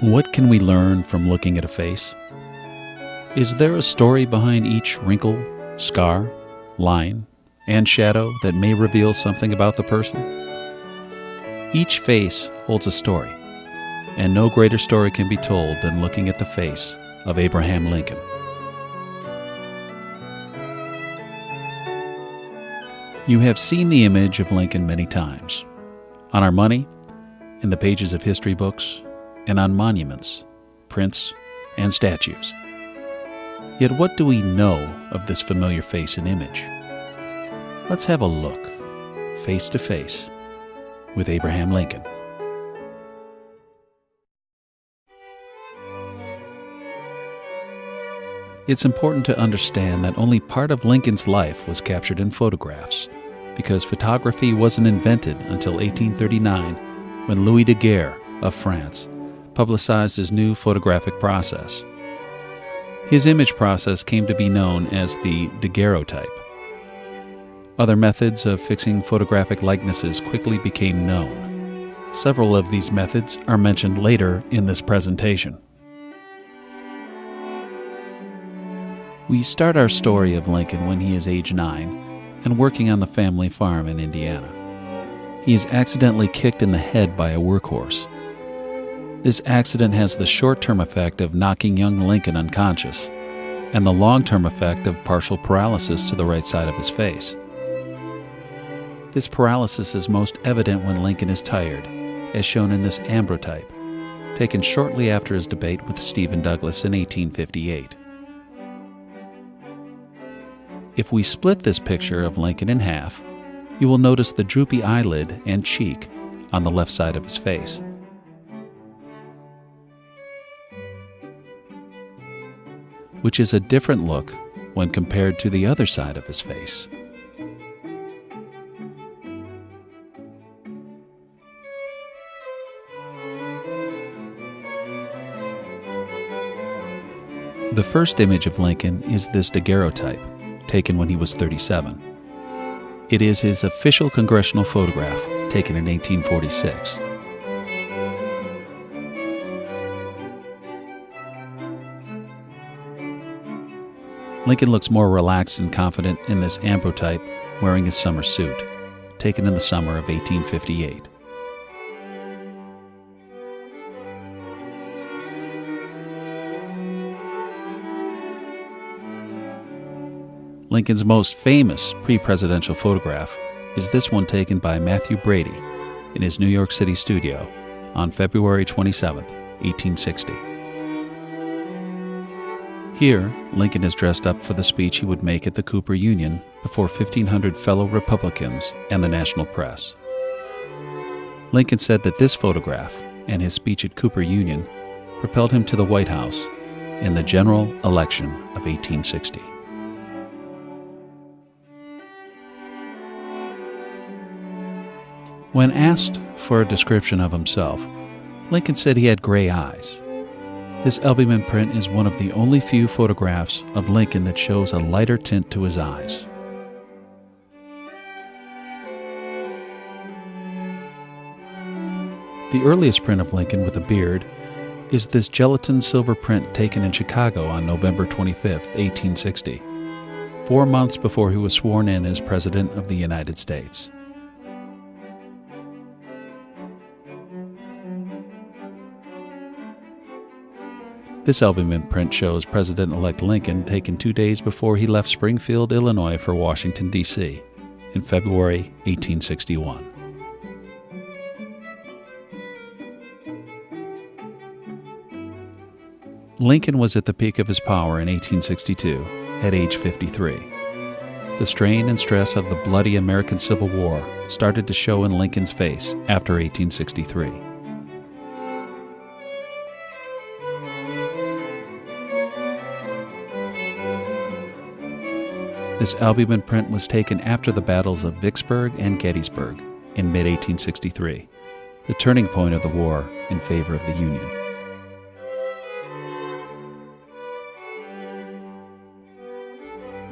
What can we learn from looking at a face? Is there a story behind each wrinkle, scar, line, and shadow that may reveal something about the person? Each face holds a story, and no greater story can be told than looking at the face of Abraham Lincoln. You have seen the image of Lincoln many times, on our money, in the pages of history books, and on monuments, prints, and statues. Yet what do we know of this familiar face and image? Let's have a look, face to face, with Abraham Lincoln. It's important to understand that only part of Lincoln's life was captured in photographs, because photography wasn't invented until 1839, when Louis Daguerre of France publicized his new photographic process. His image process came to be known as the daguerreotype. Other methods of fixing photographic likenesses quickly became known. Several of these methods are mentioned later in this presentation. We start our story of Lincoln when he is age 9 and working on the family farm in Indiana. He is accidentally kicked in the head by a workhorse. This accident has the short-term effect of knocking young Lincoln unconscious, and the long-term effect of partial paralysis to the right side of his face. This paralysis is most evident when Lincoln is tired, as shown in this ambrotype, taken shortly after his debate with Stephen Douglas in 1858. If we split this picture of Lincoln in half, you will notice the droopy eyelid and cheek on the left side of his face. Which is a different look when compared to the other side of his face. The first image of Lincoln is this daguerreotype, taken when he was 37. It is his official congressional photograph, taken in 1846. Lincoln looks more relaxed and confident in this ambrotype wearing his summer suit, taken in the summer of 1858. Lincoln's most famous pre-presidential photograph is this one taken by Matthew Brady in his New York City studio on February 27, 1860. Here, Lincoln is dressed up for the speech he would make at the Cooper Union before 1,500 fellow Republicans and the national press. Lincoln said that this photograph and his speech at Cooper Union propelled him to the White House in the general election of 1860. When asked for a description of himself, Lincoln said he had gray eyes. This albumin print is one of the only few photographs of Lincoln that shows a lighter tint to his eyes. The earliest print of Lincoln with a beard is this gelatin silver print taken in Chicago on November 25, 1860, 4 months before he was sworn in as President of the United States. This albumin print shows President-elect Lincoln taken 2 days before he left Springfield, Illinois for Washington, D.C. in February 1861. Lincoln was at the peak of his power in 1862, at age 53. The strain and stress of the bloody American Civil War started to show in Lincoln's face after 1863. This albumin print was taken after the battles of Vicksburg and Gettysburg in mid-1863, the turning point of the war in favor of the Union.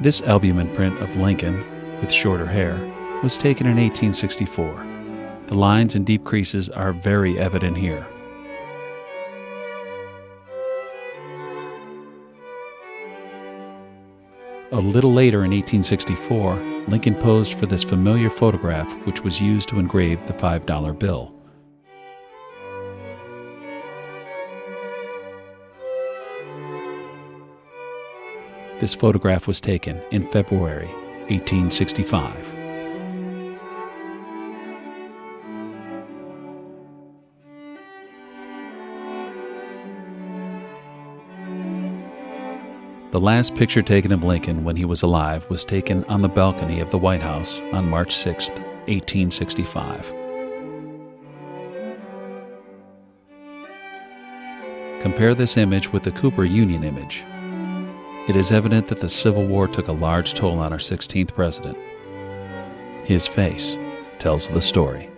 This albumin print of Lincoln, with shorter hair, was taken in 1864. The lines and deep creases are very evident here, A little later in 1864, Lincoln posed for this familiar photograph, which was used to engrave the $5 bill. This photograph was taken in February 1865. The last picture taken of Lincoln when he was alive was taken on the balcony of the White House on March 6, 1865. Compare this image with the Cooper Union image. It is evident that the Civil War took a large toll on our 16th president. His face tells the story.